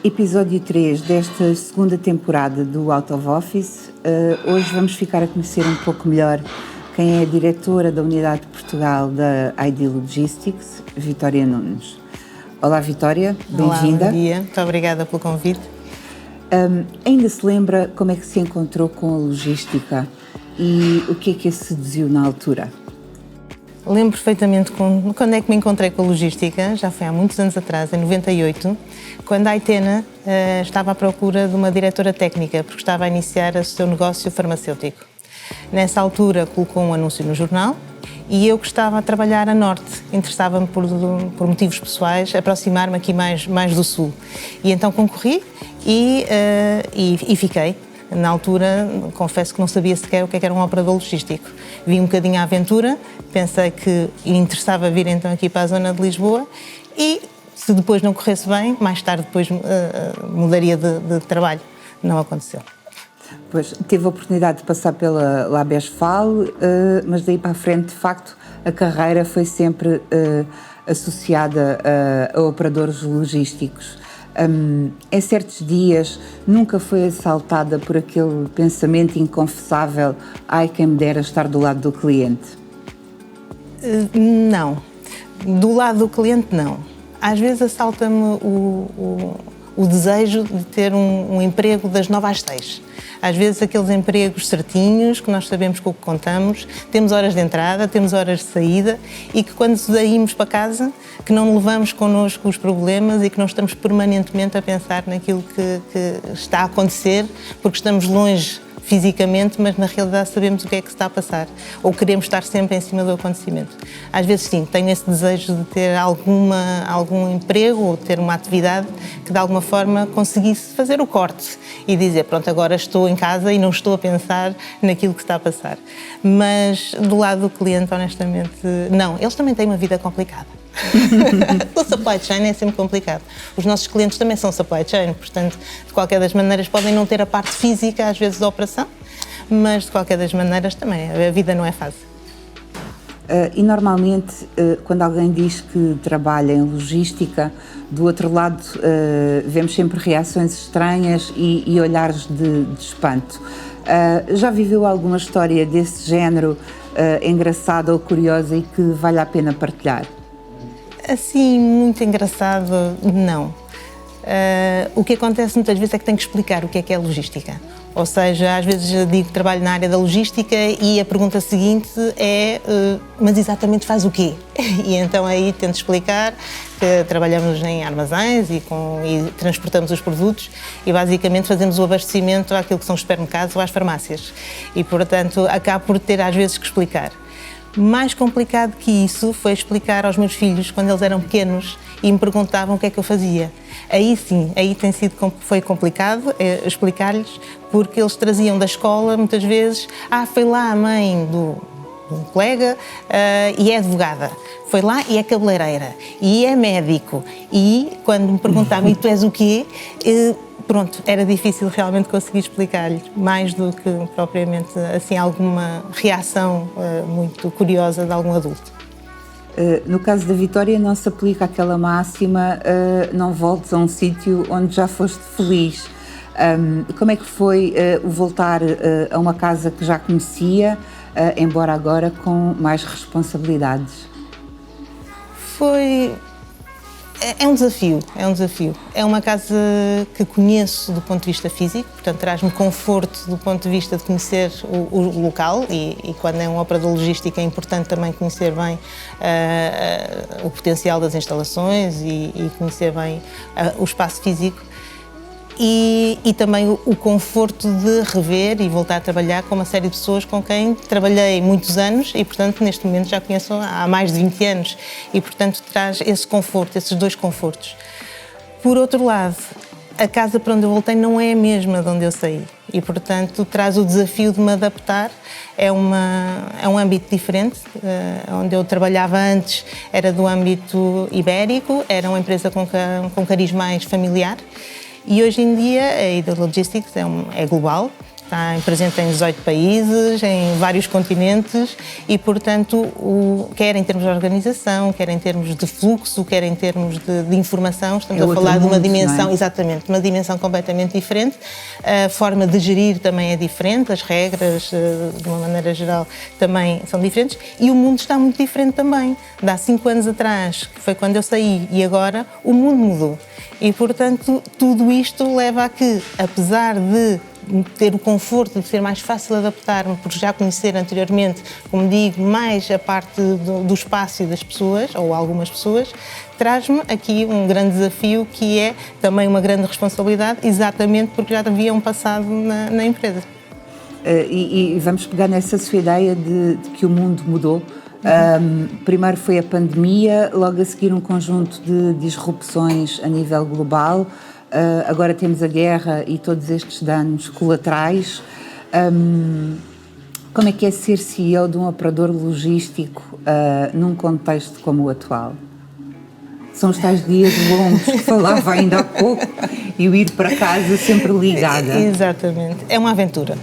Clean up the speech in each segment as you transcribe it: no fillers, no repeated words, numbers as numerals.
Episódio 3 desta segunda temporada do Out of Office. Hoje vamos ficar a conhecer um pouco melhor quem é a diretora da Unidade de Portugal da ID Logistics, Vitória Nunes. Olá Vitória, bem-vinda. Olá, bom dia, muito obrigada pelo convite. Ainda se lembra como é que se encontrou com a logística e o que a seduziu na altura? Lembro perfeitamente quando é que me encontrei com a logística, já foi há muitos anos atrás, em 98, quando a Aitena estava à procura de uma diretora técnica, porque estava a iniciar o seu negócio farmacêutico. Nessa altura colocou um anúncio no jornal e eu que estava a trabalhar a norte, interessava-me por motivos pessoais aproximar-me aqui mais do sul. E então concorri e fiquei. Na altura, confesso que não sabia sequer o que era um operador logístico. Vi um bocadinho a aventura, pensei que interessava vir então aqui para a zona de Lisboa e, se depois não corresse bem, mais tarde depois mudaria de trabalho. Não aconteceu. Pois, teve a oportunidade de passar pela Labesfal, mas daí para a frente, de facto, a carreira foi sempre associada a operadores logísticos. Em certos dias nunca foi assaltada por aquele pensamento inconfessável: ai, quem me dera estar do lado do cliente? Não. Do lado do cliente, não. Às vezes assalta-me o desejo de ter um emprego das 9 às 6. Às vezes aqueles empregos certinhos, que nós sabemos com o que contamos, temos horas de entrada, temos horas de saída e que quando saímos para casa, que não levamos connosco os problemas e que não estamos permanentemente a pensar naquilo que está a acontecer, porque estamos longe fisicamente, mas na realidade sabemos o que é que se está a passar, ou queremos estar sempre em cima do acontecimento. Às vezes sim, tenho esse desejo de ter algum emprego ou ter uma atividade que de alguma forma conseguisse fazer o corte e dizer, pronto, agora estou em casa e não estou a pensar naquilo que está a passar. Mas do lado do cliente, honestamente, não. Eles também têm uma vida complicada. O supply chain é sempre complicado. Os nossos clientes também são supply chain, portanto, de qualquer das maneiras podem não ter a parte física, às vezes, da operação, mas de qualquer das maneiras também, a vida não é fácil. E normalmente, quando alguém diz que trabalha em logística, do outro lado vemos sempre reações estranhas e olhares de espanto. Já viveu alguma história desse género, engraçada ou curiosa e que vale a pena partilhar? Assim, muito engraçado, não. O que acontece muitas vezes é que tenho que explicar o que é logística. Ou seja, às vezes eu digo que trabalho na área da logística e a pergunta seguinte é mas exatamente faz o quê? E então aí tento explicar que trabalhamos em armazéns e transportamos os produtos e basicamente fazemos o abastecimento àquilo que são os supermercados ou às farmácias. E, portanto, acabo por ter às vezes que explicar. Mais complicado que isso foi explicar aos meus filhos, quando eles eram pequenos e me perguntavam o que é que eu fazia. Aí sim, foi complicado explicar-lhes, porque eles traziam da escola muitas vezes, foi lá a mãe do colega e é advogada, foi lá e é cabeleireira, e é médico, e quando me perguntavam, e tu és o quê? Pronto, era difícil realmente conseguir explicar-lhe, mais do que propriamente assim alguma reação muito curiosa de algum adulto. No caso da Vitória não se aplica aquela máxima não voltes a um sítio onde já foste feliz. Como é que foi o voltar a uma casa que já conhecia, embora agora com mais responsabilidades? É um desafio. É uma casa que conheço do ponto de vista físico, portanto traz-me conforto do ponto de vista de conhecer o local e quando é um operador logístico é importante também conhecer bem o potencial das instalações e conhecer bem o espaço físico. E também o conforto de rever e voltar a trabalhar com uma série de pessoas com quem trabalhei muitos anos e, portanto, neste momento já conheço há mais de 20 anos e, portanto, traz esse conforto, esses dois confortos. Por outro lado, a casa para onde eu voltei não é a mesma de onde eu saí e, portanto, traz o desafio de me adaptar. É um âmbito diferente. Onde eu trabalhava antes era do âmbito ibérico, era uma empresa com cariz mais familiar. E hoje em dia a ID Logistics é global, está presente em 18 países, em vários continentes e, portanto, quer em termos de organização, quer em termos de fluxo, quer em termos de informação, estamos a falar de uma dimensão, exatamente, uma dimensão completamente diferente. A forma de gerir também é diferente, as regras, de uma maneira geral, também são diferentes e o mundo está muito diferente também. De há 5 anos atrás, que foi quando eu saí, e agora, o mundo mudou. E, portanto, tudo isto leva a que, apesar de ter o conforto de ser mais fácil adaptar-me, porque já conhecer anteriormente, como digo, mais a parte do espaço e das pessoas, ou algumas pessoas, traz-me aqui um grande desafio que é também uma grande responsabilidade, exatamente porque já havia um passado na empresa. E vamos pegar nessa sua ideia de que o mundo mudou. Primeiro foi a pandemia, logo a seguir um conjunto de disrupções a nível global, agora temos a guerra e todos estes danos colaterais. Como é que é ser CEO de um operador logístico num contexto como o atual? São os tais dias longos que falava ainda há pouco e o ir para casa sempre ligada. Exatamente, é uma aventura,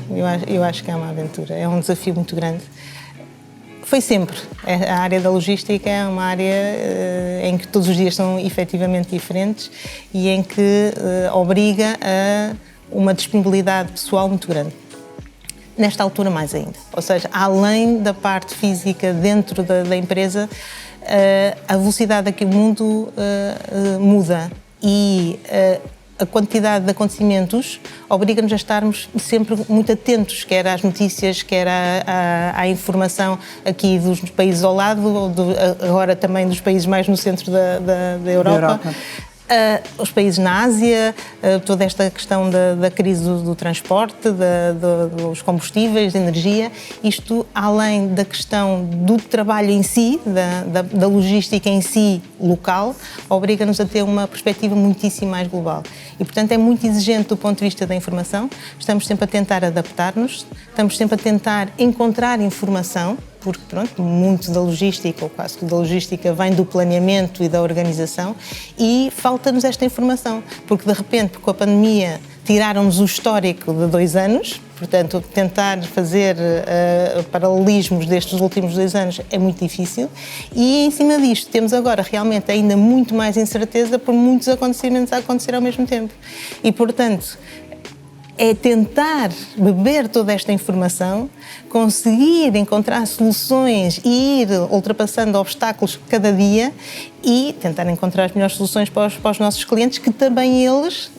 eu acho que é uma aventura, é um desafio muito grande. Foi sempre. A área da logística é uma área em que todos os dias são efetivamente diferentes e em que obriga a uma disponibilidade pessoal muito grande. Nesta altura mais ainda. Ou seja, além da parte física dentro da empresa, a velocidade a que o mundo muda e a quantidade de acontecimentos obriga-nos a estarmos sempre muito atentos, quer às notícias, quer à informação aqui dos países ao lado, agora também dos países mais no centro da Europa. Os países na Ásia, toda esta questão da crise do transporte, dos combustíveis, da energia, isto além da questão do trabalho em si, da logística em si local, obriga-nos a ter uma perspectiva muitíssimo mais global. E, portanto, é muito exigente do ponto de vista da informação, estamos sempre a tentar adaptar-nos, estamos sempre a tentar encontrar informação, porque, pronto, muito da logística, ou quase tudo da logística, vem do planeamento e da organização e falta-nos esta informação, porque, de repente, com a pandemia, tiraram-nos o histórico de 2 anos, portanto, tentar fazer paralelismos destes últimos 2 anos é muito difícil e, em cima disto, temos agora realmente ainda muito mais incerteza por muitos acontecimentos a acontecer ao mesmo tempo. E, portanto, é tentar beber toda esta informação, conseguir encontrar soluções e ir ultrapassando obstáculos cada dia e tentar encontrar as melhores soluções para os nossos clientes, que também eles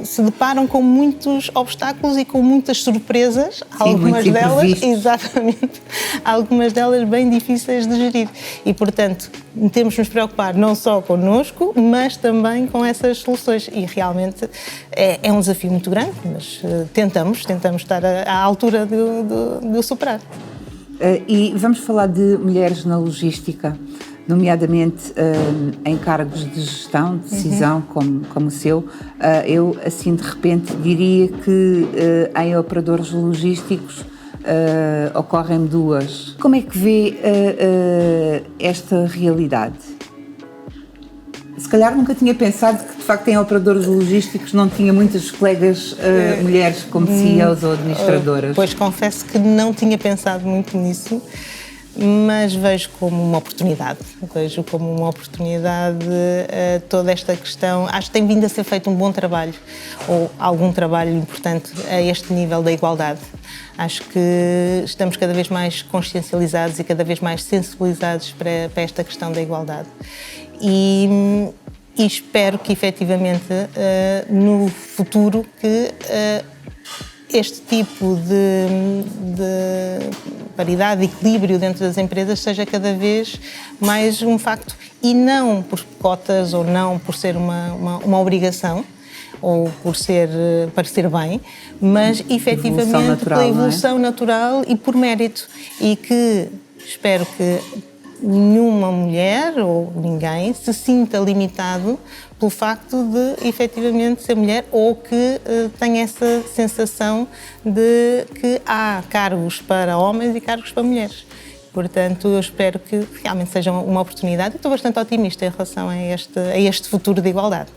se deparam com muitos obstáculos e com muitas surpresas, sim, algumas delas, exatamente, algumas delas bem difíceis de gerir. E, portanto, temos de nos preocupar não só connosco, mas também com essas soluções. E realmente é um desafio muito grande, mas tentamos estar à altura de o superar. E vamos falar de mulheres na logística, nomeadamente em cargos de gestão, de decisão, como o seu. Eu, assim, de repente, diria que em operadores logísticos ocorrem 2. Como é que vê esta realidade? Se calhar nunca tinha pensado que, de facto, em operadores logísticos não tinha muitas colegas mulheres como CEOs ou administradoras. Pois confesso que não tinha pensado muito nisso, mas vejo como uma oportunidade. Toda esta questão. Acho que tem vindo a ser feito um bom trabalho, ou algum trabalho importante a este nível da igualdade. Acho que estamos cada vez mais consciencializados e cada vez mais sensibilizados para esta questão da igualdade. E espero que, efetivamente, no futuro, que este tipo de paridade, de equilíbrio dentro das empresas seja cada vez mais um facto, e não por cotas ou não por ser uma obrigação, ou por parecer bem, mas efetivamente pela evolução natural e por mérito. E que espero que nenhuma mulher ou ninguém se sinta limitado pelo facto de efetivamente ser mulher, ou que tenha essa sensação de que há cargos para homens e cargos para mulheres. Portanto, eu espero que realmente seja uma oportunidade e estou bastante otimista em relação a este futuro de igualdade.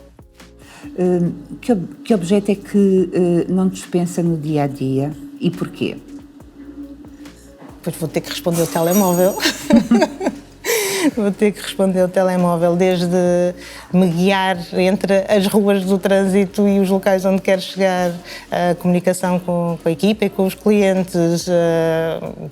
Que objeto é que não dispensa no dia-a-dia e porquê? Pois vou ter que responder o telemóvel. Vou ter que responder o telemóvel, desde me guiar entre as ruas do trânsito e os locais onde quero chegar, a comunicação com a equipa e com os clientes,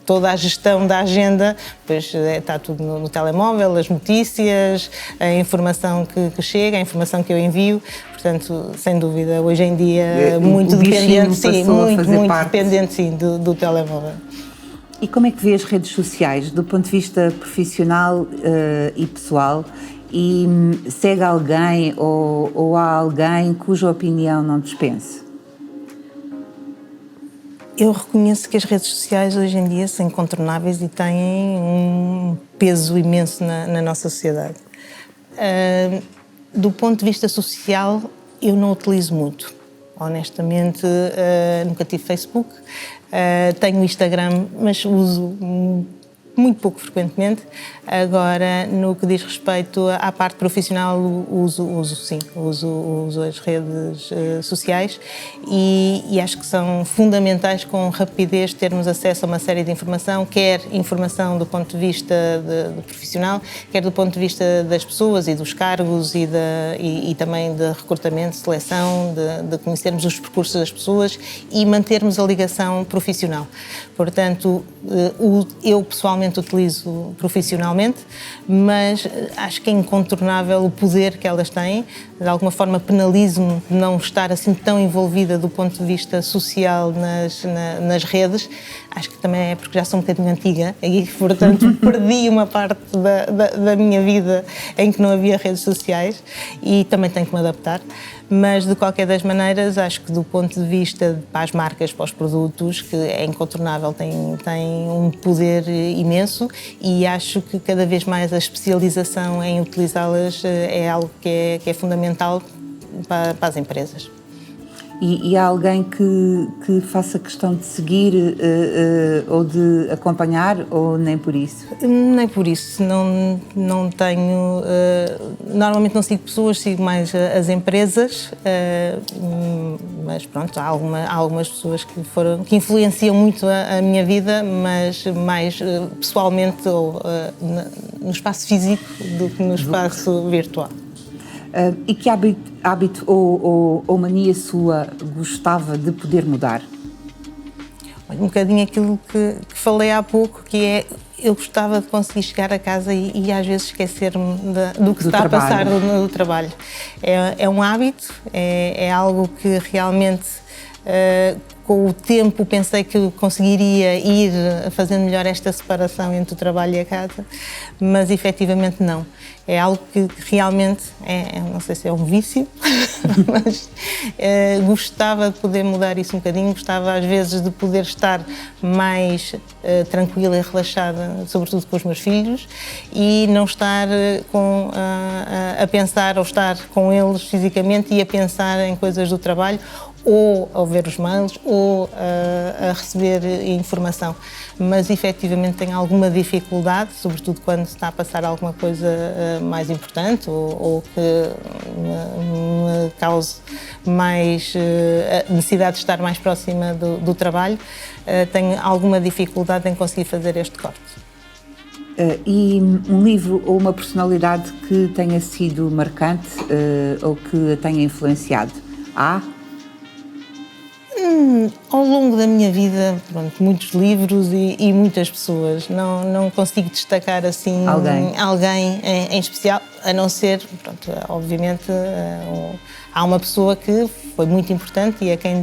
toda a gestão da agenda, pois está tudo no telemóvel, as notícias, a informação que chega, a informação que eu envio. Portanto, sem dúvida, hoje em dia, muito dependente, sim, muito dependente, sim, do telemóvel. E como é que vê as redes sociais do ponto de vista profissional e pessoal? E segue alguém ou há alguém cuja opinião não dispense? Eu reconheço que as redes sociais hoje em dia são incontornáveis e têm um peso imenso na nossa sociedade. Do ponto de vista social, eu não utilizo muito. Honestamente, nunca tive Facebook. Tenho Instagram, mas uso muito pouco frequentemente. Agora, no que diz respeito à parte profissional, uso as redes sociais e acho que são fundamentais, com rapidez, termos acesso a uma série de informação, quer informação do ponto de vista de profissional, quer do ponto de vista das pessoas e dos cargos e também de recrutamento, seleção, de conhecermos os percursos das pessoas e mantermos a ligação profissional. Portanto, eu pessoalmente utilizo profissionalmente, mas acho que é incontornável o poder que elas têm. De alguma forma penalizo-me de não estar assim tão envolvida do ponto de vista social nas redes. Acho que também é porque já sou um bocadinho antiga e, portanto, perdi uma parte da minha vida em que não havia redes sociais e também tenho que me adaptar. Mas, de qualquer das maneiras, acho que do ponto de vista para as marcas, para os produtos, que é incontornável, tem um poder imenso e acho que cada vez mais a especialização em utilizá-las é algo que é fundamental para as empresas. E há alguém que faça questão de seguir ou de acompanhar, ou nem por isso? Nem por isso. Não tenho... normalmente não sigo pessoas, sigo mais as empresas, mas pronto, há algumas pessoas que influenciam muito a minha vida, mas mais pessoalmente ou no espaço físico do que no espaço virtual. E que hábito ou mania sua gostava de poder mudar? Um bocadinho aquilo que falei há pouco, que é, eu gostava de conseguir chegar a casa e às vezes esquecer-me do que está a passar no trabalho. É um hábito, é algo que realmente... com o tempo pensei que conseguiria ir fazendo melhor esta separação entre o trabalho e a casa, mas efetivamente não. É algo que realmente, não sei se é um vício, mas gostava de poder mudar isso um bocadinho, gostava às vezes de poder estar mais tranquila e relaxada, sobretudo com os meus filhos, e não estar a pensar ou estar com eles fisicamente e a pensar em coisas do trabalho, ou a ver os mails, ou a receber informação. Mas, efetivamente, tenho alguma dificuldade, sobretudo quando se está a passar alguma coisa mais importante ou que me cause mais necessidade de estar mais próxima do trabalho. Tenho alguma dificuldade em conseguir fazer este corte. E um livro ou uma personalidade que tenha sido marcante ou que a tenha influenciado? Ao longo da minha vida, pronto, muitos livros e muitas pessoas. Não consigo destacar assim alguém em especial, a não ser, pronto, obviamente, há uma pessoa que foi muito importante e a quem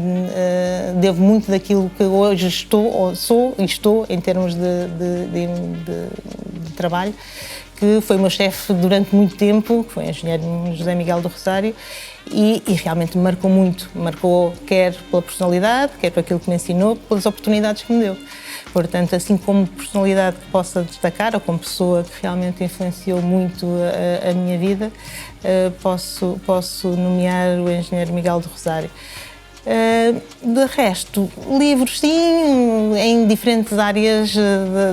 devo muito daquilo que hoje sou e estou em termos de trabalho, que foi o meu chefe durante muito tempo, que foi o engenheiro José Miguel do Rosário, e realmente me marcou muito. Marcou quer pela personalidade, quer por aquilo que me ensinou, pelas oportunidades que me deu. Portanto, assim como personalidade que possa destacar, ou como pessoa que realmente influenciou muito a minha vida, posso nomear o engenheiro Miguel do Rosário. De resto, livros sim, em diferentes áreas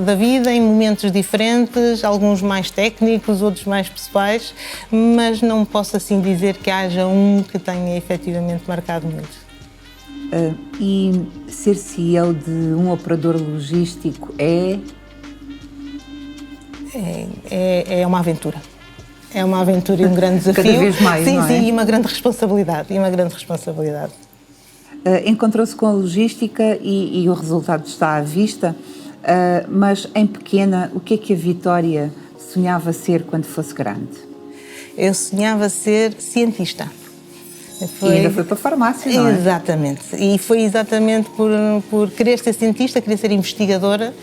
da vida, em momentos diferentes, alguns mais técnicos, outros mais pessoais, mas não posso assim dizer que haja um que tenha efetivamente marcado muito. E ser CEO de um operador logístico é uma aventura. É uma aventura e um grande desafio. Cada vez mais, sim, não é? Sim, e uma grande responsabilidade. Encontrou-se com a logística e o resultado está à vista, mas em pequena, o que é que a Vitória sonhava ser quando fosse grande? Eu sonhava ser cientista. E ainda foi para a farmácia, não é? Exatamente. E foi exatamente por querer ser cientista, querer ser investigadora,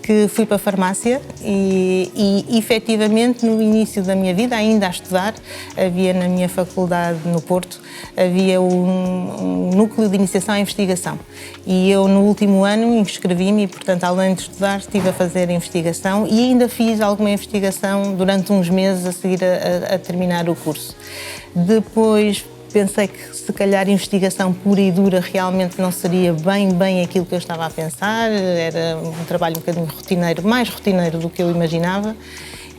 que fui para a farmácia e efetivamente no início da minha vida, ainda a estudar, havia na minha faculdade no Porto, havia um núcleo de iniciação à investigação. E eu no último ano inscrevi-me e, portanto, além de estudar, estive a fazer investigação e ainda fiz alguma investigação durante uns meses a seguir a terminar o curso. Depois pensei que se calhar investigação pura e dura realmente não seria bem aquilo que eu estava a pensar, era um trabalho um bocadinho rotineiro, mais rotineiro do que eu imaginava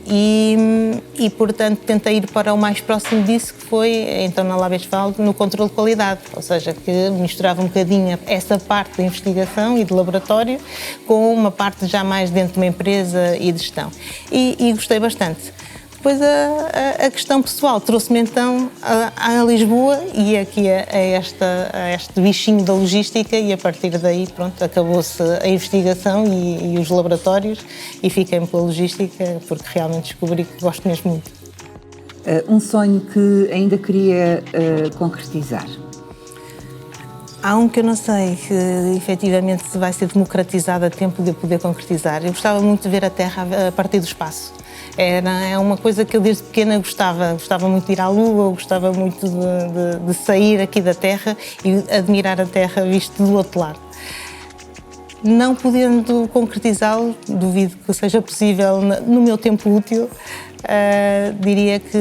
e portanto tentei ir para o mais próximo disso, que foi então na Labesfal no controle de qualidade, ou seja, que misturava um bocadinho essa parte de investigação e de laboratório com uma parte já mais dentro de uma empresa e de gestão e gostei bastante. Depois a questão pessoal trouxe-me então a Lisboa e aqui a este bichinho da logística e a partir daí pronto, acabou-se a investigação e os laboratórios e fiquei pela logística porque realmente descobri que gosto mesmo muito. Um sonho que ainda queria concretizar? Há um que eu não sei que efetivamente se vai ser democratizado a tempo de eu poder concretizar. Eu gostava muito de ver a Terra a partir do espaço. É uma coisa que eu desde pequena gostava muito de ir à Lua, gostava muito de sair aqui da Terra e admirar a Terra visto do outro lado. Não podendo concretizá-lo, duvido que seja possível no meu tempo útil, diria que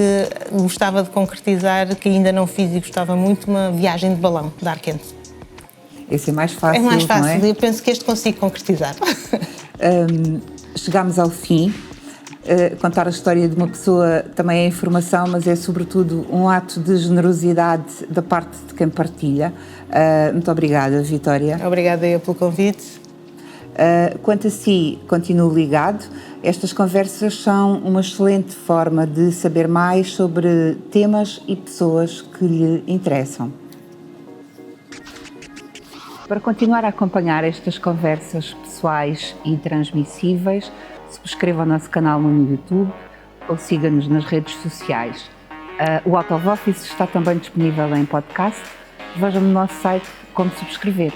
gostava de concretizar, que ainda não fiz e gostava muito, uma viagem de balão de ar quente. Esse é mais fácil, não é? É mais fácil, não é? Eu penso que este consigo concretizar. Chegámos ao fim. Contar a história de uma pessoa também é informação, mas é sobretudo um ato de generosidade da parte de quem partilha. Muito obrigada, Vitória. Obrigada eu pelo convite. Quanto a si, continuo ligado. Estas conversas são uma excelente forma de saber mais sobre temas e pessoas que lhe interessam. Para continuar a acompanhar estas conversas pessoais e transmissíveis, subscreva o nosso canal no YouTube ou siga-nos nas redes sociais. O Out of Office está também disponível em podcast. Vejam no nosso site como subscrever.